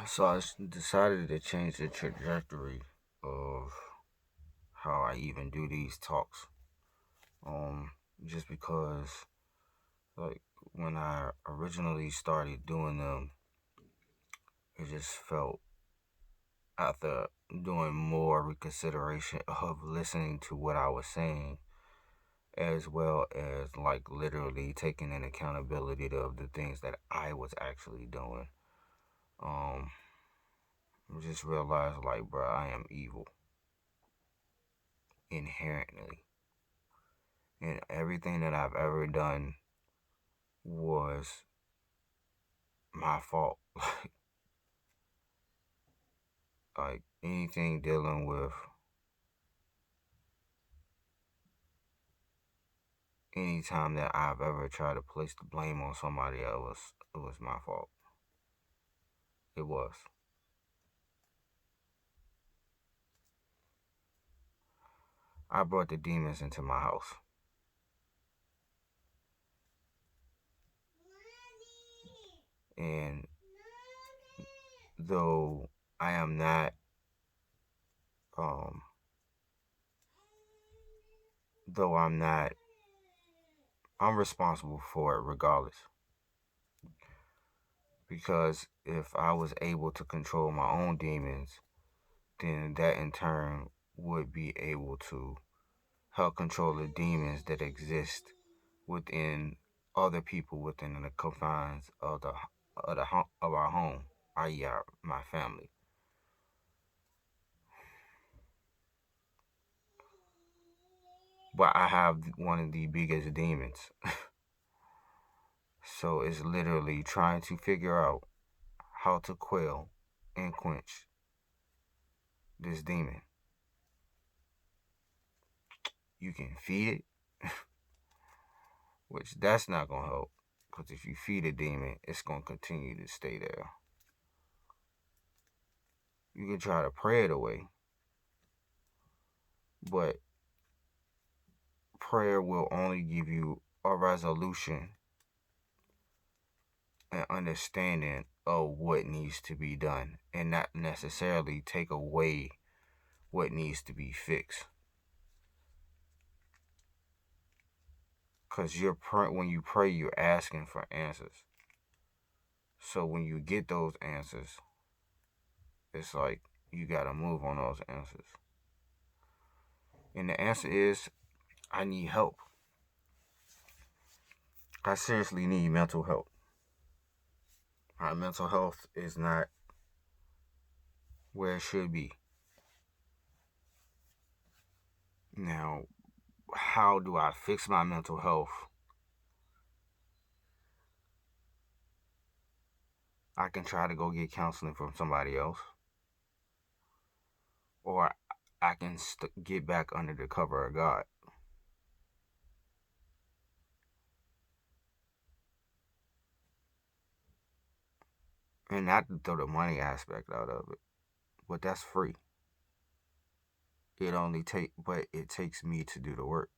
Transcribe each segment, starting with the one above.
So decided to change the trajectory of how I even do these talks. Um, just because, like, when I originally started doing them, it just felt after doing more reconsideration of listening to what I was saying, as well as like literally taking an accountability of the things that I was actually doing. Um, just realized like, bro, I am evil inherently, and everything that I've ever done was my fault. Like anything dealing with any time that I've ever tried to place the blame on somebody else, it was my fault. It was. I brought the demons into my house. And though I am not, um, though I'm not, I'm responsible for it regardless. Because if I was able to control my own demons, then that in turn would be able to help control the demons that exist within other people within the confines of of our home, i.e., my family. But I have one of the biggest demons, so it's literally trying to figure out how to quell and quench this demon. You can feed it, which that's not gonna help, because if you feed a demon, it's gonna continue to stay there. You can try to pray it away, but prayer will only give you a resolution and understanding of what needs to be done and not necessarily take away what needs to be fixed. Because when you pray, you're asking for answers. So when you get those answers, it's like you got to move on those answers. And the answer is I need help. I seriously need mental help. My mental health is not where it should be. Now, how do I fix my mental health? I can try to go get counseling from somebody else, or I can get back under the cover of God. And not to throw the money aspect out of it, but that's free. But it takes me to do the work.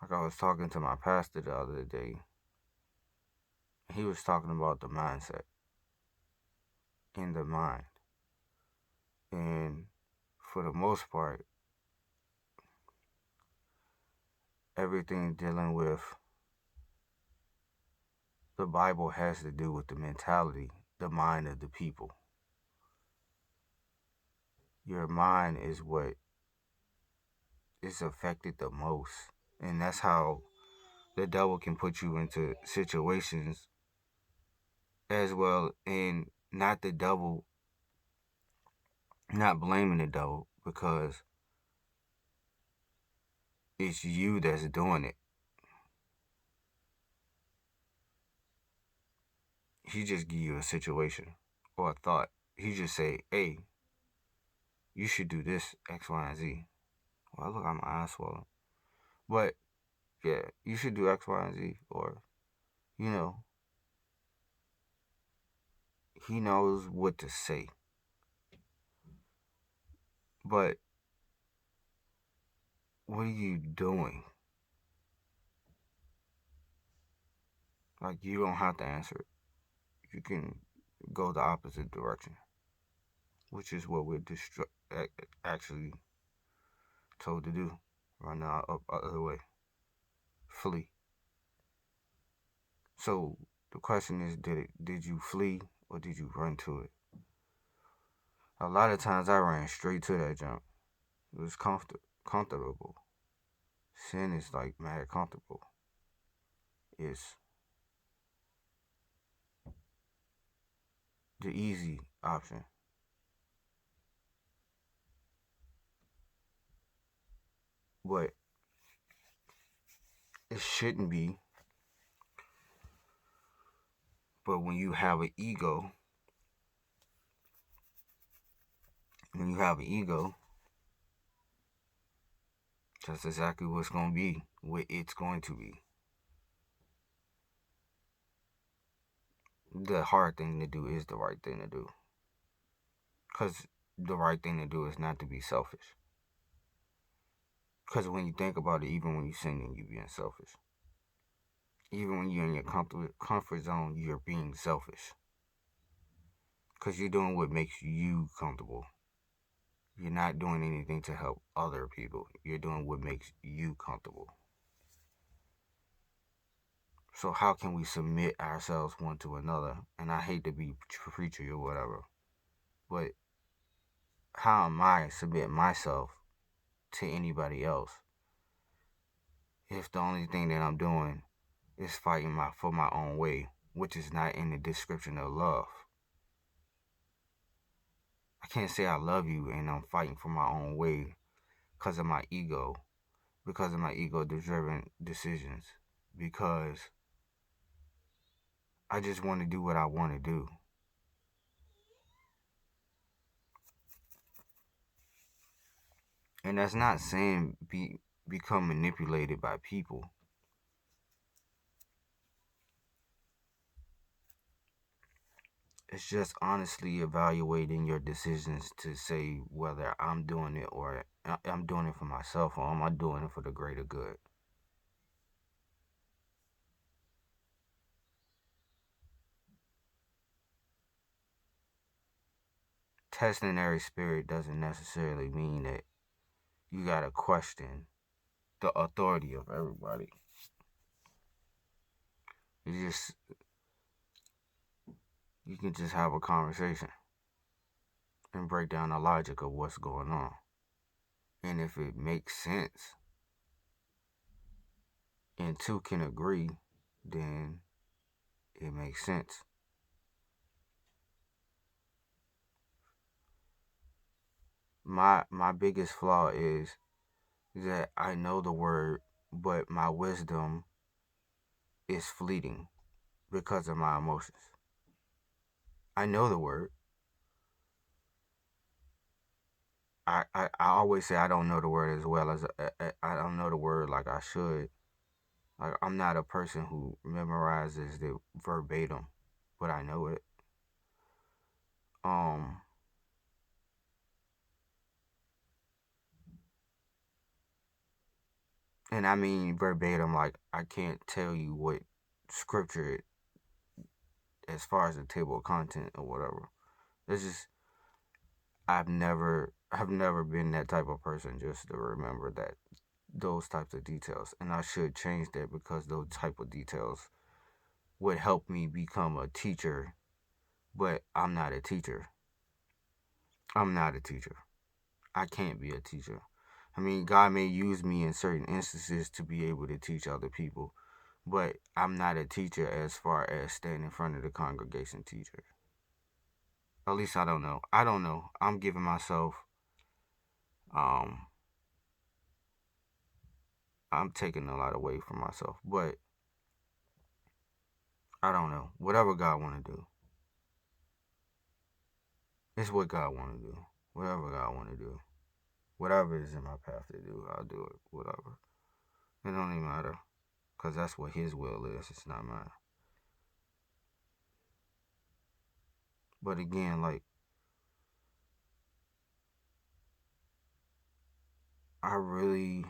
Like I was talking to my pastor the other day, he was talking about the mindset in the mind. And for the most part, everything dealing with the Bible has to do with the mentality, the mind of the people. Your mind is what is affected the most. And that's how the devil can put you into situations as well. And not the devil, not blaming the devil, because it's you that's doing it. He just give you a situation or a thought. He just say, hey, you should do this, X, Y, and Z. Well, look, I'm my eyes swollen. But yeah, you should do X, Y, and Z. Or, you know, he knows what to say. But what are you doing? Like, you don't have to answer it. You can go the opposite direction, which is what we're actually told to do. Run the other way, flee. So the question is, did you flee or did you run to it? A lot of times I ran straight to that jump. It was comfortable. Sin is like mad comfortable. It's the easy option. But it shouldn't be. But when you have an ego, that's exactly what's going to be, what it's going to be. The hard thing to do is the right thing to do. Because the right thing to do is not to be selfish. Because when you think about it, even when you're sinning, you're being selfish. Even when you're in your comfort zone, you're being selfish. Because you're doing what makes you comfortable. You're not doing anything to help other people. You're doing what makes you comfortable. So how can we submit ourselves one to another? And I hate to be preachy or whatever, but how am I submit myself to anybody else if the only thing that I'm doing is fighting for my own way, which is not in the description of love? I can't say I love you and I'm fighting for my own way because of my ego, because of my ego-driven decisions, because I just want to do what I want to do. And that's not saying become manipulated by people. It's just honestly evaluating your decisions to say whether I'm doing it or I'm doing it for myself or am I doing it for the greater good. Testing every spirit doesn't necessarily mean that you gotta question the authority of everybody. You just you can just have a conversation and break down the logic of what's going on. And if it makes sense and two can agree, then it makes sense. My biggest flaw is that I know the word, but my wisdom is fleeting because of my emotions. I know the word. I always say I don't know the word as well as I don't know the word like I should. Like I'm not a person who memorizes the verbatim, but I know it. Um, and I mean verbatim. Like I can't tell you what scripture as far as the table of content or whatever. It's just I've never been that type of person just to remember that those types of details, and I should change that because those type of details would help me become a teacher, but I'm not a teacher. I'm not a teacher. I can't be a teacher. I mean, God may use me in certain instances to be able to teach other people, but I'm not a teacher as far as standing in front of the congregation teacher. At least I don't know. I don't know. I'm giving myself um I'm taking a lot away from myself, but I don't know. Whatever God want to do, it's what God want to do. Whatever God want to do, whatever is in my path to do, I'll do it. Whatever. It don't even matter, cause that's what His will is. It's not mine. But again, like I really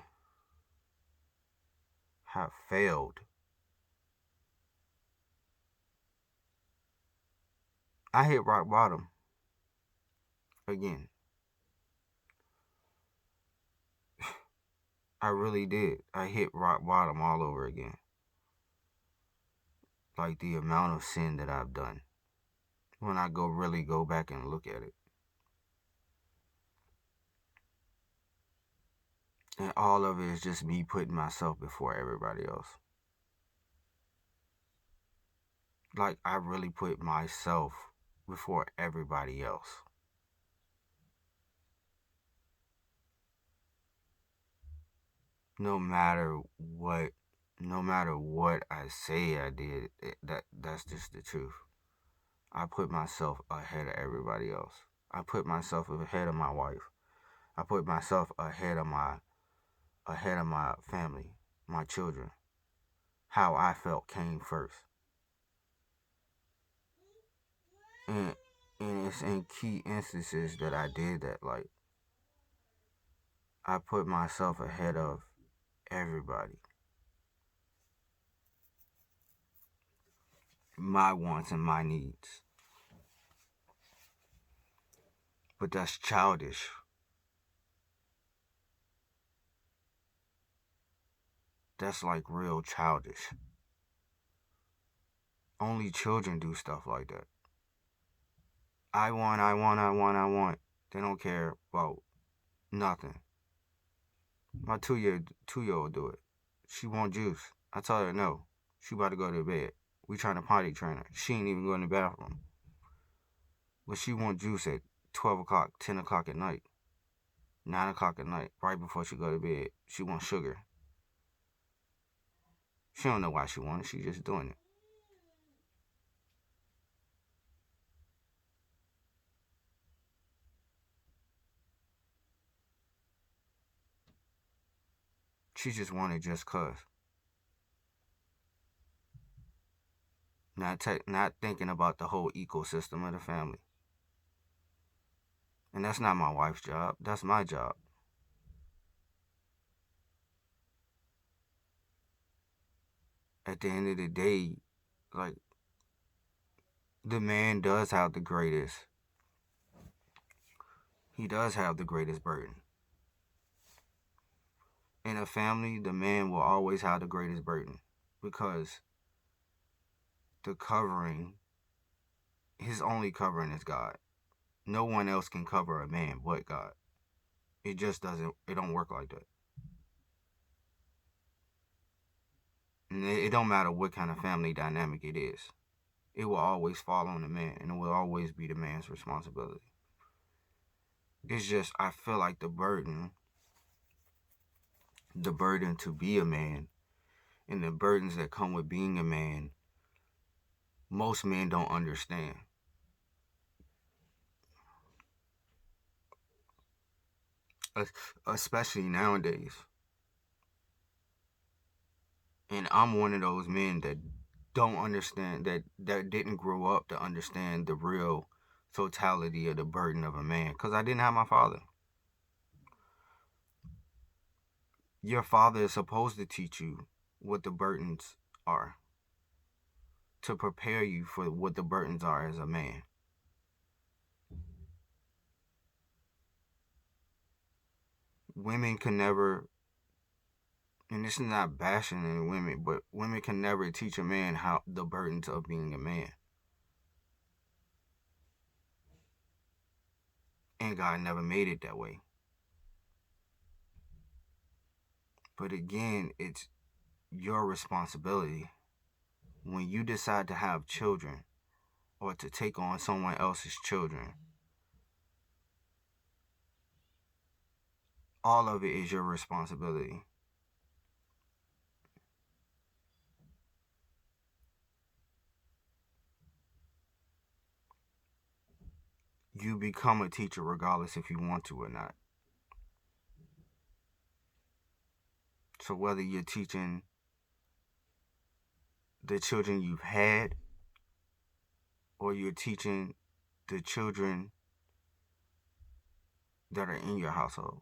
have failed I hit rock bottom again. I really did. I hit rock bottom all over again. Like the amount of sin that I've done. When I really go back and look at it. And all of it is just me putting myself before everybody else. Like I really put myself before everybody else. No matter what no matter what I say I did, that's just the truth. I put myself ahead of everybody else. I put myself ahead of my wife. I put myself ahead of my family, my children. How I felt came first. And and it's in key instances that I did that. Like I put myself ahead of everybody. My wants and my needs. But that's childish. That's like real childish. Only children do stuff like that. I want, I want, I want, I want. They don't care about nothing. My two year old do it. She want juice. I tell her no. She about to go to bed. We trying to potty train her. She ain't even going to the bathroom. But she want juice at 12 o'clock, 10 o'clock at night, 9 o'clock at night, right before she go to bed. She want sugar. She don't know why she want it. She just doing it. She just want it just cause. Not thinking about the whole ecosystem of the family. And that's not my wife's job. That's my job. At the end of the day, like the man does have the greatest. He does have the greatest burden. In a family, the man will always have the greatest burden because the covering, his only covering is God. No one else can cover a man but God. It just doesn't. It don't work like that. And it don't matter what kind of family dynamic it is. It will always fall on the man, and it will always be the man's responsibility. It's just I feel like the burden to be a man, and the burdens that come with being a man, most men don't understand. Especially nowadays. And I'm one of those men that don't understand that didn't grow up to understand the real totality of the burden of a man because I didn't have my father. Your father is supposed to teach you what the burdens are, to prepare you for what the burdens are as a man. Women can never, and this is not bashing any women, but women can never teach a man how the burdens of being a man. And God never made it that way. But again, it's your responsibility when you decide to have children or to take on someone else's children. All of it is your responsibility. You become a teacher regardless if you want to or not. So whether you're teaching the children you've had or you're teaching the children that are in your household,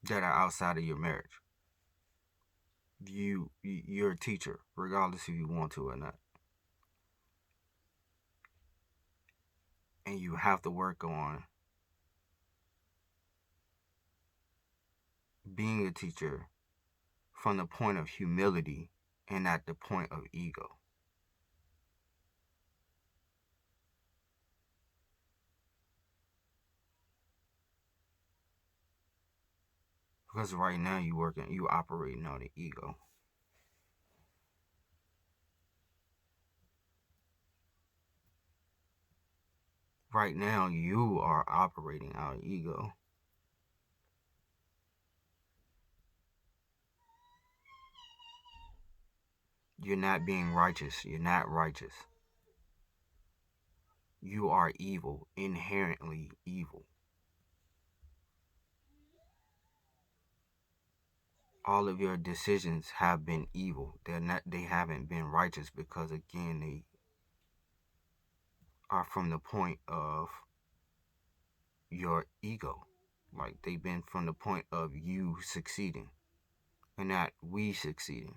that are outside of your marriage, you're a teacher, regardless if you want to or not. And you have to work on being a teacher from the point of humility and not the point of ego. Because right now you operating on the ego. Right now you are operating out of ego. You're not being righteous. You're not righteous. You are evil, inherently evil. All of your decisions have been evil. They haven't been righteous because again they are from the point of your ego. Like they've been from the point of you succeeding and not we succeeding.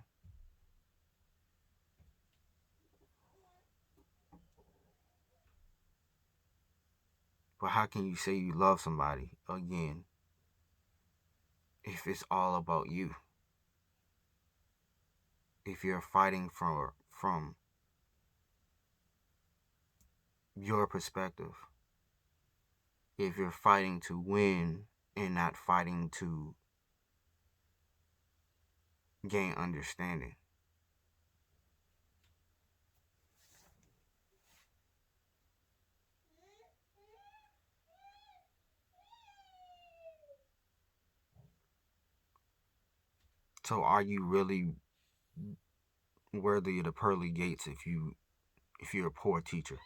But how can you say you love somebody again if it's all about you? If you're fighting from your perspective, if you're fighting to win and not fighting to gain understanding. So are you really worthy of the pearly gates if you're a poor teacher?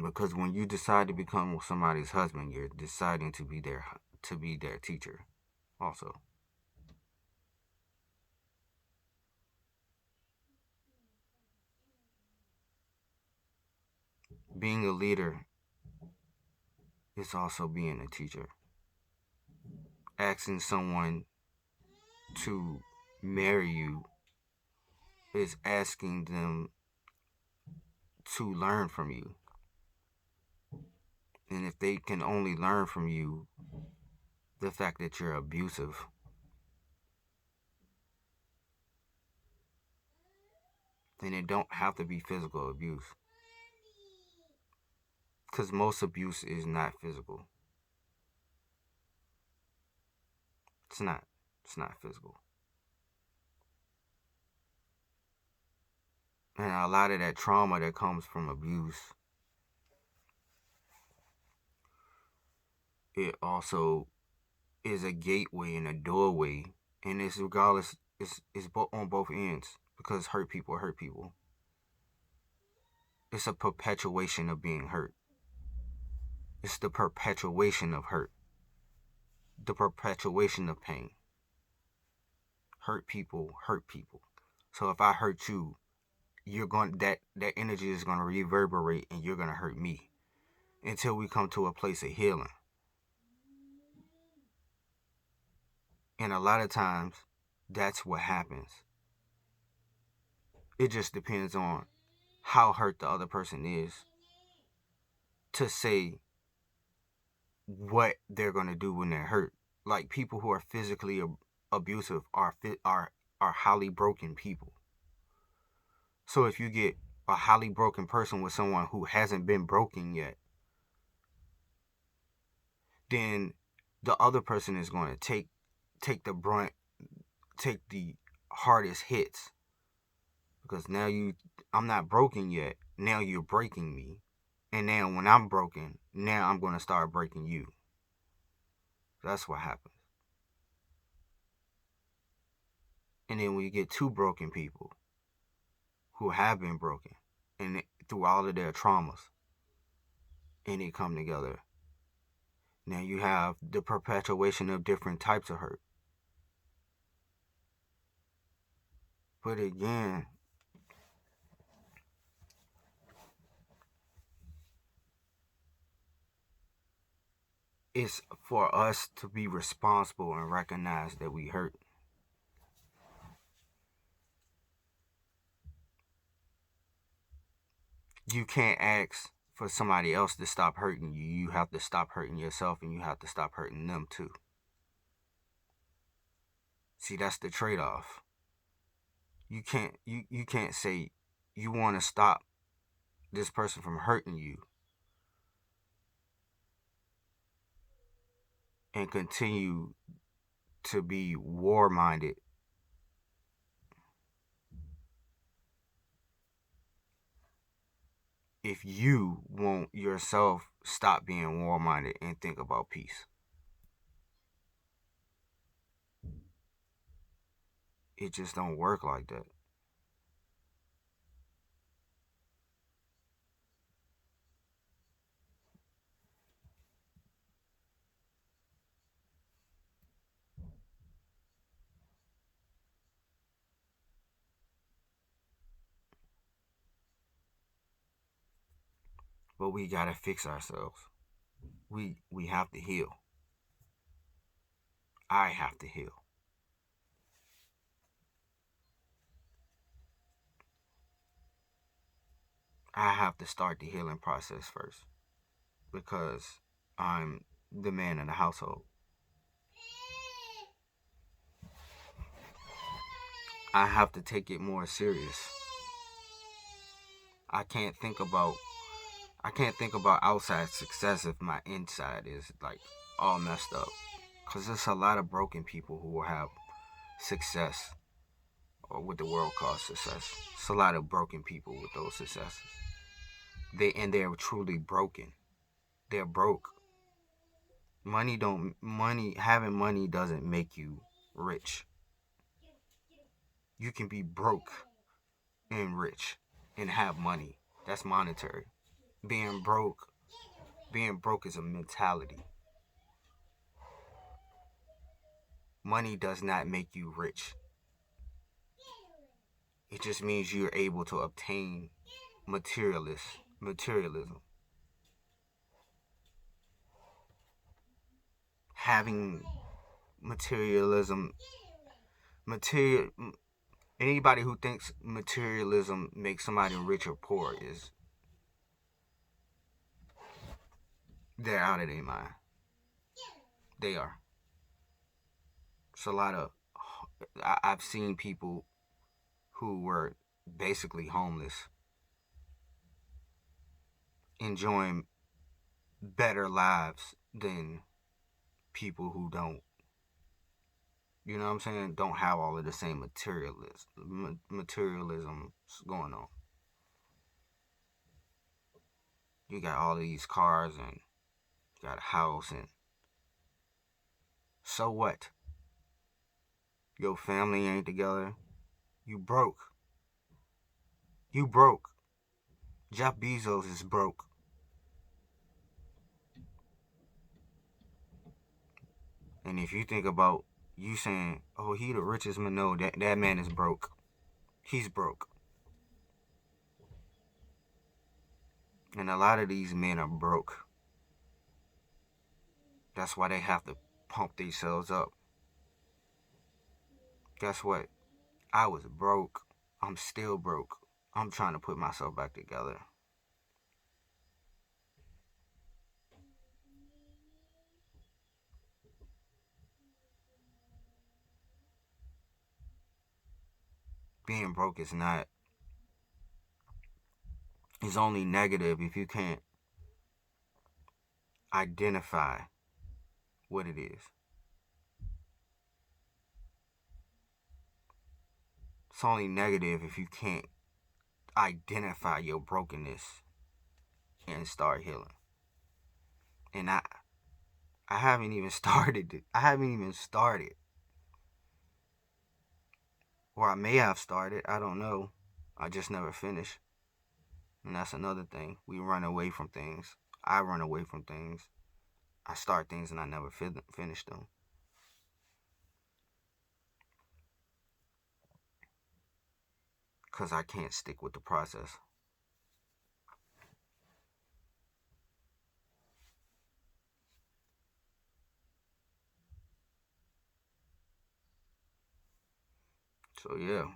Because when you decide to become somebody's husband, you're deciding to be their teacher also. Being a leader is also being a teacher. Asking someone to marry you is asking them to learn from you. And if they can only learn from you the fact that you're abusive, then it don't have to be physical abuse. Because most abuse is not physical. It's not. It's not physical. And a lot of that trauma that comes from abuse, it also is a gateway and a doorway. And it's regardless, it's on both ends. Because hurt people hurt people. It's a perpetuation of being hurt. It's the perpetuation of hurt. The perpetuation of pain. Hurt people hurt people. So if I hurt you, you're going that energy is going to reverberate and you're going to hurt me until we come to a place of healing. And a lot of times that's what happens. It just depends on how hurt the other person is to say what they're going to do when they're hurt. Like people who are physically abusive are highly broken people. So if you get a highly broken person with someone who hasn't been broken yet, then the other person is going to take the brunt, take the hardest hits. Because now I'm not broken yet. Now you're breaking me. And now when I'm broken, now I'm going to start breaking you. That's what happens. And then when you get two broken people who have been broken and through all of their traumas and they come together, now you have the perpetuation of different types of hurt. But again, It's for us to be responsible and recognize that we hurt. You can't ask for somebody else to stop hurting you. You have to stop hurting yourself, and you have to stop hurting them too. See, that's the trade-off. You can't say you want to stop this person from hurting you and continue to be war-minded if you won't yourself stop being war-minded and think about peace. It just don't work like that. But we gotta fix ourselves. We have to heal. I have to heal. I have to start the healing process first because I'm the man in the household. I have to take it more serious. I can't think about outside success if my inside is like all messed up. Cause there's a lot of broken people who will have success, or what the world calls success. It's a lot of broken people with those successes. They're truly broken. They're broke. Having money doesn't make you rich. You can be broke and rich and have money. That's monetary. Being broke is a mentality. Money does not make you rich. It just means you're able to obtain materialism. Having materialism, material. Anybody who thinks materialism makes somebody rich or poor they're out of their mind. They are. It's a lot of. I've seen people who were basically homeless enjoying better lives than people who don't. You know what I'm saying? Don't have all of the same materialism going on. You got all of these cars and you got a house, and so what? Your family ain't together. You broke. You broke. Jeff Bezos is broke. And if you think about you saying, "Oh, he the richest man," no, that man is broke. He's broke. And a lot of these men are broke. That's why they have to pump themselves up. Guess what? I was broke. I'm still broke. I'm trying to put myself back together. Being broke is not. It's only negative if you can't identify what it is. It's only negative if you can't identify your brokenness and start healing. And I haven't even started. I haven't even started. Or I may have started. I don't know. I just never finished. And that's another thing. We run away from things. I run away from things. I start things and I never finish them. Because I can't stick with the process. So yeah,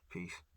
peace.